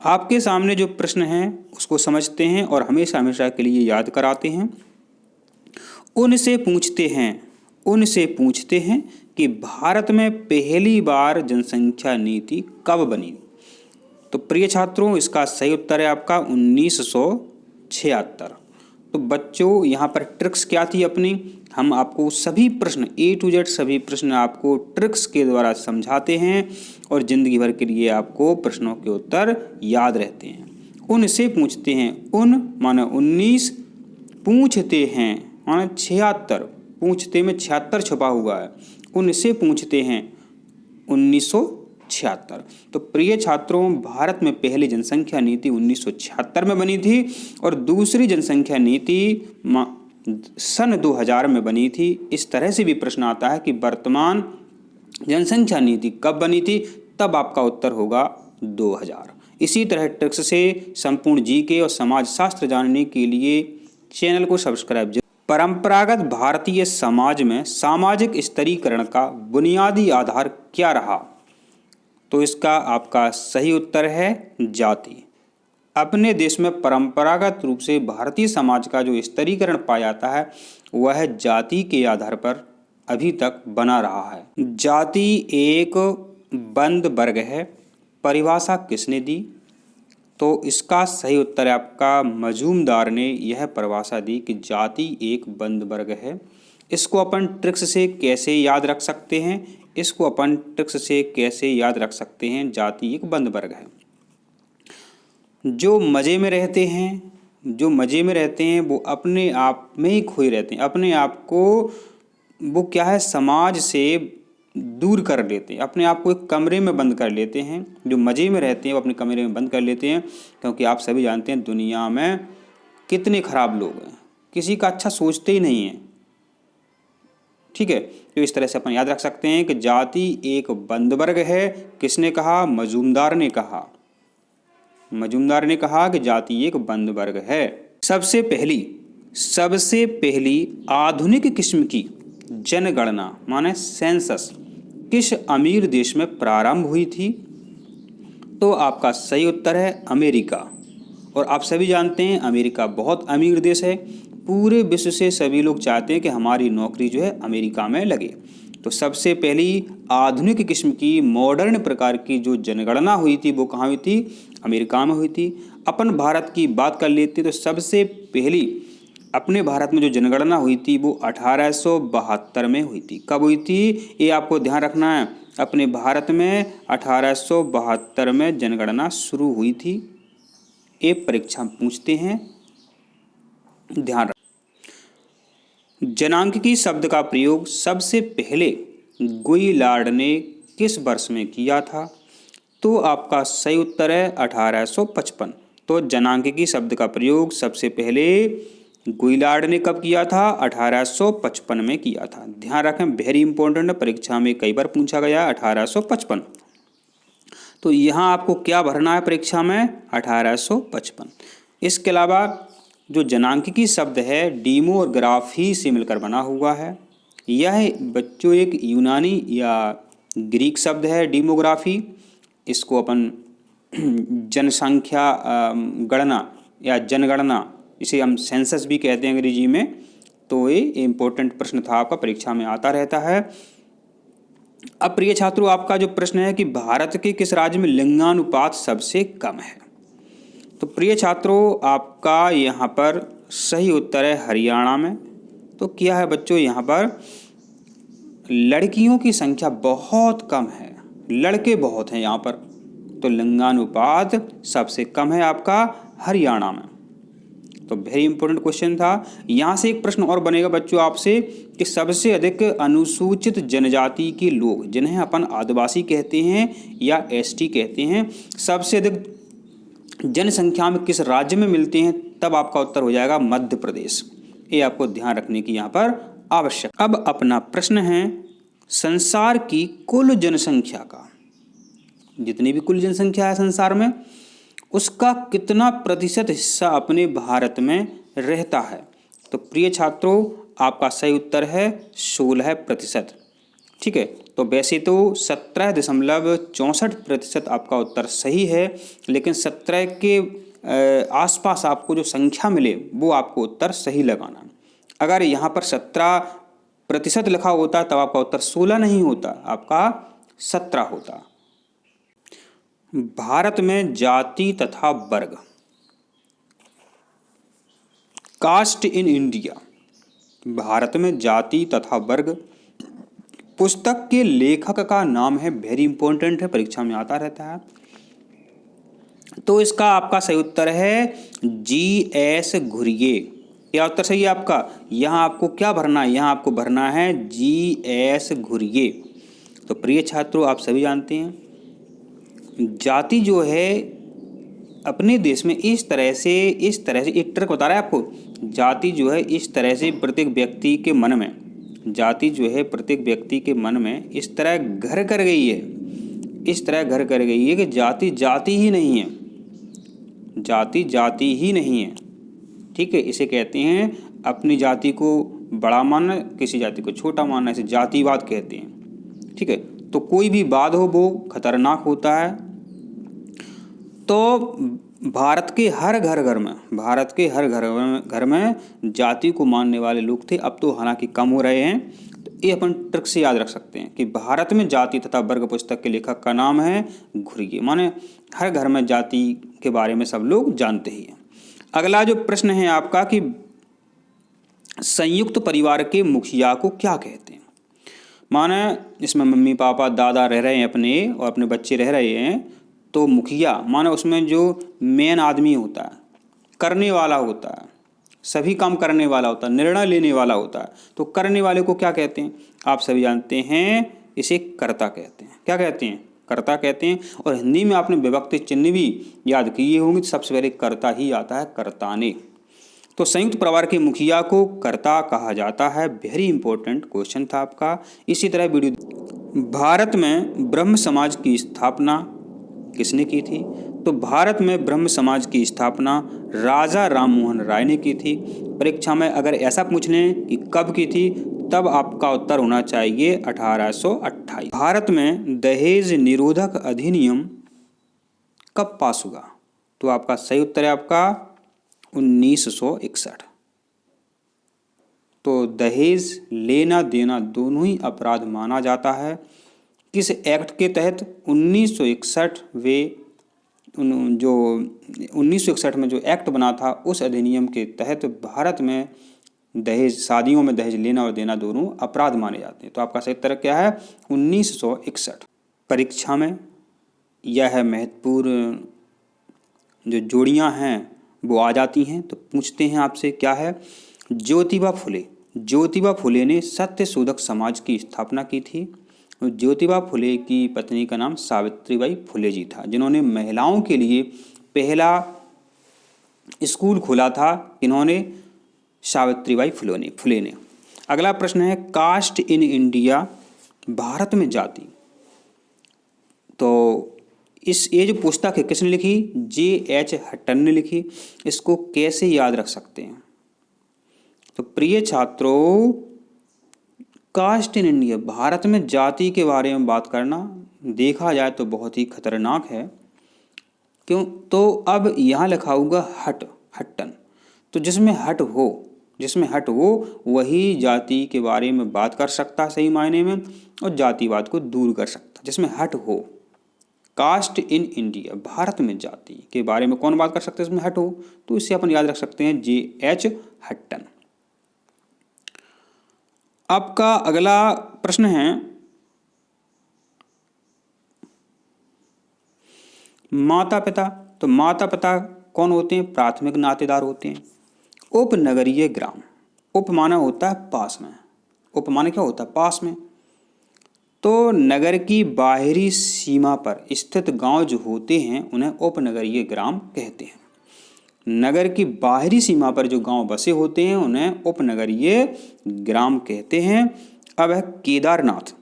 आपके सामने जो प्रश्न है उसको समझते हैं और हमेशा हमेशा के लिए याद कराते हैं। उनसे पूछते हैं कि भारत में पहली बार जनसंख्या नीति कब बनी। तो प्रिय छात्रों, इसका सही उत्तर है आपका 1976। तो बच्चों, यहाँ पर ट्रिक्स क्या थी अपनी, हम आपको सभी प्रश्न A to Z सभी प्रश्न आपको ट्रिक्स के द्वारा समझाते हैं और ज़िंदगी भर के लिए आपको प्रश्नों के उत्तर याद रहते हैं। उनसे पूछते हैं, उन माने 19, पूछते हैं माने 76, पूछते में 76 छुपा हुआ है। उनसे पूछते हैं 1976। तो प्रिय छात्रों, भारत में पहली जनसंख्या नीति 1976 में बनी थी और दूसरी जनसंख्या नीति सन 2000 में बनी थी। इस तरह से भी प्रश्न आता है कि वर्तमान जनसंख्या नीति कब बनी थी, तब आपका उत्तर होगा 2000। इसी तरह ट्रिक्स से संपूर्ण जीके और समाज शास्त्र जानने के लिए चैनल को सब्सक्राइब। परंपरागत भारतीय समाज में सामाजिक स्तरीकरण का बुनियादी आधार क्या रहा। तो इसका आपका सही उत्तर है जाति। अपने देश में परंपरागत रूप से भारतीय समाज का जो स्तरीकरण पाया जाता है वह जाति के आधार पर अभी तक बना रहा है। जाति एक बंद वर्ग है, परिभाषा किसने दी। तो इसका सही उत्तर है आपका मजूमदार ने यह परिभाषा दी कि जाति एक बंद वर्ग है। इसको अपन ट्रिक्स से कैसे याद रख सकते हैं, जाति एक बंद वर्ग है। जो मज़े में रहते हैं वो अपने आप में ही खोए रहते हैं, अपने आप को वो क्या है समाज से दूर कर लेते हैं, अपने आप को एक कमरे में बंद कर लेते हैं। जो मज़े में रहते हैं वो अपने कमरे में बंद कर लेते हैं, क्योंकि आप सभी जानते हैं दुनिया में कितने खराब लोग हैं, किसी का अच्छा सोचते ही नहीं हैं। ठीक है, तो इस तरह से अपन याद रख सकते हैं कि जाति एक बंद वर्ग है। किसने कहा? मजूमदार ने कहा कि जाति एक बंद वर्ग है। सबसे पहली आधुनिक किस्म की जनगणना माने सेंसस किस अमीर देश में प्रारंभ हुई थी। तो आपका सही उत्तर है अमेरिका। और आप सभी जानते हैं अमेरिका बहुत अमीर देश है। पूरे विश्व से सभी लोग चाहते हैं कि हमारी नौकरी जो है अमेरिका में लगे। तो सबसे पहली आधुनिक किस्म की मॉडर्न प्रकार की जो जनगणना हुई थी वो कहाँ हुई थी? अमेरिका में हुई थी। अपन भारत की बात कर लेते तो सबसे पहली अपने भारत में जो जनगणना हुई थी वो 1872 में हुई थी। कब हुई थी ये आपको ध्यान रखना है। अपने भारत में 1872 में जनगणना शुरू हुई थी। ये परीक्षा पूछते हैं, ध्यान रख। जनांकिकी शब्द का प्रयोग सबसे पहले गुइलार्ड ने किस वर्ष में किया था? तो आपका सही उत्तर है 1855। तो जनांकिकी शब्द का प्रयोग सबसे पहले गुइलार्ड ने कब किया था? 1855 में किया था। ध्यान रखें, वेरी इंपॉर्टेंट, परीक्षा में कई बार पूछा गया 1855। तो यहाँ आपको क्या भरना है परीक्षा में? 1855। इसके अलावा जो जनांकिकी शब्द है डीमोग्राफी से मिलकर बना हुआ है। यह बच्चों एक यूनानी या ग्रीक शब्द है डीमोग्राफी। इसको अपन जनसंख्या गणना या जनगणना, इसे हम सेंसस भी कहते हैं अंग्रेजी में। तो ये इम्पोर्टेंट प्रश्न था, आपका परीक्षा में आता रहता है। अब प्रिय छात्रों, आपका जो प्रश्न है कि भारत के किस राज्य में लिंगानुपात सबसे कम है। तो प्रिय छात्रों, आपका यहाँ पर सही उत्तर है हरियाणा में। तो क्या है बच्चों, यहाँ पर लड़कियों की संख्या बहुत कम है, लड़के बहुत हैं यहाँ पर। तो लिंगानुपात सबसे कम है आपका हरियाणा में। तो वेरी इंपॉर्टेंट क्वेश्चन था। यहाँ से एक प्रश्न और बनेगा बच्चों आपसे कि सबसे अधिक अनुसूचित जनजाति के लोग, जिन्हें अपन आदिवासी कहते हैं या एसटी कहते हैं, सबसे अधिक जनसंख्या में किस राज्य में मिलते हैं? तब आपका उत्तर हो जाएगा मध्य प्रदेश। ये आपको ध्यान रखने की यहाँ पर आवश्यक। अब अपना प्रश्न है संसार की कुल जनसंख्या का, जितनी भी कुल जनसंख्या है संसार में, उसका कितना प्रतिशत हिस्सा अपने भारत में रहता है? तो प्रिय छात्रों, आपका सही उत्तर है 16%। ठीक है, तो वैसे तो 17.64% आपका उत्तर सही है, लेकिन 17 के आसपास आपको जो संख्या मिले वो आपको उत्तर सही लगाना। अगर यहाँ पर 17% लिखा होता तब आपका उत्तर 16 नहीं होता, आपका 17 होता। भारत में जाति तथा वर्ग, कास्ट इन इंडिया, भारत में जाति तथा वर्ग पुस्तक के लेखक का नाम है, वेरी इंपॉर्टेंट है, परीक्षा में आता रहता है। तो इसका आपका सही उत्तर है G.S. घुरिये। क्या उत्तर सही है आपका? यहाँ आपको क्या भरना है? यहाँ आपको भरना है G.S. घुरिये। तो प्रिय छात्रों, आप सभी जानते हैं जाति जो है अपने देश में इस तरह से एक ट्रिक बता रहा है आपको। जाति जो है इस तरह से प्रत्येक व्यक्ति के मन में, जाति जो है प्रत्येक व्यक्ति के मन में इस तरह घर कर गई है, इस तरह घर कर गई है कि जाति जाति ही नहीं है, जाति जाति ही नहीं है। ठीक है, इसे कहते हैं अपनी जाति को बड़ा मानना, किसी जाति को छोटा मानना, इसे जातिवाद कहते हैं। ठीक है, तो कोई भी वाद हो वो खतरनाक होता है। तो भारत के हर घर में जाति को मानने वाले लोग थे। अब तो हालांकि कम हो रहे हैं। तो ये अपन ट्रिक से याद रख सकते हैं कि भारत में जाति तथा वर्ग पुस्तक के लेखक का नाम है घुरिये। माने हर घर में जाति के बारे में सब लोग जानते ही हैं। अगला जो प्रश्न है आपका कि संयुक्त परिवार के मुखिया को क्या कहते हैं। माने इसमें मम्मी पापा दादा रह रहे हैं अपने और अपने बच्चे रह रहे हैं, तो मुखिया माने उसमें जो मेन आदमी होता है, करने वाला होता है, सभी काम करने वाला होता है, निर्णय लेने वाला होता है। तो करने वाले को क्या कहते हैं? आप सभी जानते हैं, इसे कर्ता कहते हैं। क्या कहते हैं? कर्ता कहते हैं। और हिंदी में आपने विभक्ति चिन्ह भी याद किए होंगे, तो सबसे पहले कर्ता ही आता है, कर्ताने। तो संयुक्त परिवार के मुखिया को कर्ता कहा जाता है। वेरी इंपॉर्टेंट क्वेश्चन था आपका। इसी तरह वीडियो, भारत में ब्रह्म समाज की स्थापना किसने की थी? तो भारत में ब्रह्म समाज की स्थापना राजा राममोहन राय ने की थी। परीक्षा में अगर ऐसा पूछ लें कि कब की थी, तब आपका उत्तर होना चाहिए 1828। भारत में दहेज निरोधक अधिनियम कब पास हुआ? तो आपका सही उत्तर है आपका 1961। तो दहेज लेना देना दोनों ही अपराध माना जाता है। किस एक्ट के तहत? 1961 जो 1961 में जो एक्ट बना था, उस अधिनियम के तहत भारत में दहेज, शादियों में दहेज लेना और देना दोनों अपराध माने जाते हैं। तो आपका सही उत्तर क्या है? 1961। परीक्षा में यह महत्वपूर्ण जो जोड़ियां हैं वो आ जाती हैं। तो पूछते हैं आपसे, क्या है? ज्योतिबा फुले ने सत्य शोधक समाज की स्थापना की थी। ज्योतिबा फुले की पत्नी का नाम सावित्रीबाई फुले जी था, जिन्होंने महिलाओं के लिए पहला स्कूल खोला था। इन्होंने सावित्रीबाई फुले ने। अगला प्रश्न है, कास्ट इन इंडिया, भारत में जाति। तो ये जो पुस्तक है किसने लिखी? J.H. हटन ने लिखी। इसको कैसे याद रख सकते हैं? तो प्रिय छात्रों, कास्ट इन इंडिया, भारत में जाति के बारे में बात करना देखा जाए तो बहुत ही खतरनाक है। क्यों? तो अब यहाँ लिखा होगा हटन। तो जिसमें हट हो वही जाति के बारे में बात कर सकता है सही मायने में, और जातिवाद को दूर कर सकता है। जिसमें हट हो, कास्ट इन इंडिया, भारत में जाति के बारे में कौन बात कर सकते हैं? इसमें हट हो। तो इससे अपन याद रख सकते हैं J.H. हटन। आपका अगला प्रश्न है, माता पिता। तो माता पिता कौन होते हैं? प्राथमिक नातेदार होते हैं। उपनगरीय ग्राम, उप माना होता है पास में, उप माना क्या होता है? पास में। तो नगर की बाहरी सीमा पर स्थित गांव जो होते हैं उन्हें उपनगरीय ग्राम कहते हैं। नगर की बाहरी सीमा पर जो गांव बसे होते हैं उन्हें उपनगरीय ग्राम कहते हैं। अब है केदारनाथ।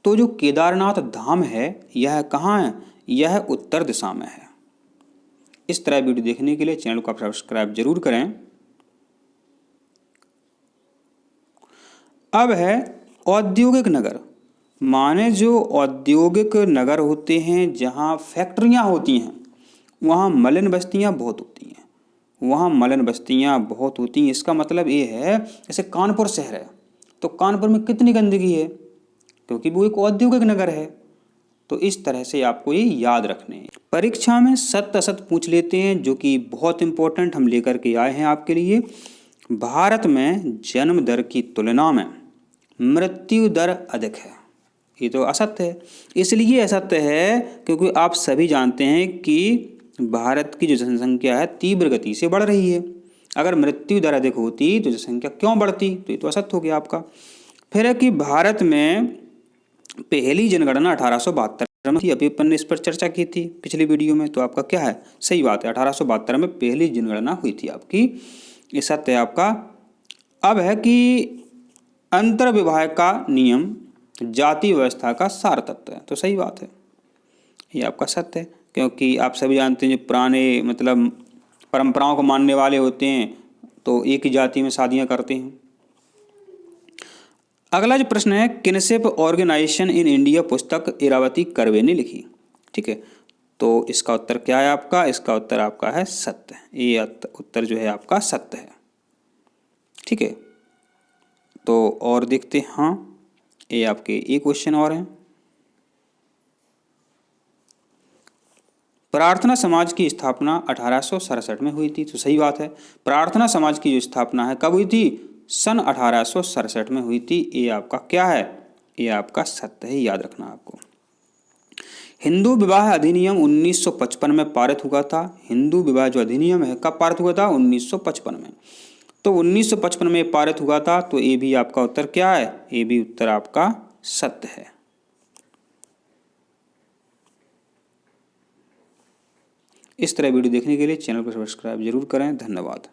तो जो केदारनाथ धाम है यह कहाँ है? यह उत्तर दिशा में है। इस तरह वीडियो देखने के लिए चैनल को सब्सक्राइब जरूर करें। अब है औद्योगिक नगर माने जो औद्योगिक नगर होते हैं, जहाँ फैक्ट्रियाँ होती हैं, वहाँ मलिन बस्तियाँ बहुत होती हैं। वहाँ मलिन बस्तियाँ बहुत होती हैं। इसका मतलब ये है, जैसे कानपुर शहर है, तो कानपुर में कितनी गंदगी है, क्योंकि वो एक औद्योगिक नगर है। तो इस तरह से आपको ये याद रखने हैं। परीक्षा में सत्य असत्य पूछ लेते हैं, जो कि बहुत इंपॉर्टेंट हम लेकर के आए हैं आपके लिए। भारत में जन्म दर की तुलना में मृत्यु दर अधिक है। ये तो असत्य है। इसलिए असत्य है क्योंकि आप सभी जानते हैं कि भारत की जो जनसंख्या है तीव्र गति से बढ़ रही है। अगर मृत्यु दर अधिक होती तो जनसंख्या क्यों बढ़ती, तो ये तो असत्य हो गया आपका। फिर है कि भारत में पहली जनगणना 1872 में थी। अभी अपन ने इस पर चर्चा की थी पिछली वीडियो में, तो आपका क्या है, सही बात है, 1872 में पहली जनगणना हुई थी आपकी। ये सत्य है आपका। अब है कि अंतर्विवाह का नियम जाति व्यवस्था का सार तत्व है, तो सही बात है, ये आपका सत्य है। क्योंकि आप सभी जानते हैं जो पुराने मतलब परंपराओं को मानने वाले होते हैं, तो एक ही जाति में शादियां करते हैं। अगला जो प्रश्न है, किनशिप ऑर्गेनाइजेशन इन इंडिया पुस्तक इरावती कर्वे ने लिखी। ठीक है, तो इसका उत्तर क्या है आपका, इसका उत्तर आपका है सत्य। ये उत्तर जो है आपका सत्य है। ठीक है, तो और देखते हैं। हाँ, ये आपके एक क्वेश्चन और हैं। प्रार्थना समाज की स्थापना 1867 में हुई थी, तो सही बात है। प्रार्थना समाज की जो स्थापना है कब हुई थी, सन 1867 में हुई थी। ये आपका क्या है, ये आपका सत्य है, याद रखना आपको। हिंदू विवाह अधिनियम 1955 में पारित हुआ था। हिंदू विवाह जो अधिनियम है कब पारित हुआ था, 1955 में। तो 1955 में पारित हुआ था, तो ये भी आपका उत्तर क्या है, ये भी उत्तर आपका सत्य है। इस तरह वीडियो देखने के लिए चैनल को सब्सक्राइब जरूर करें। धन्यवाद।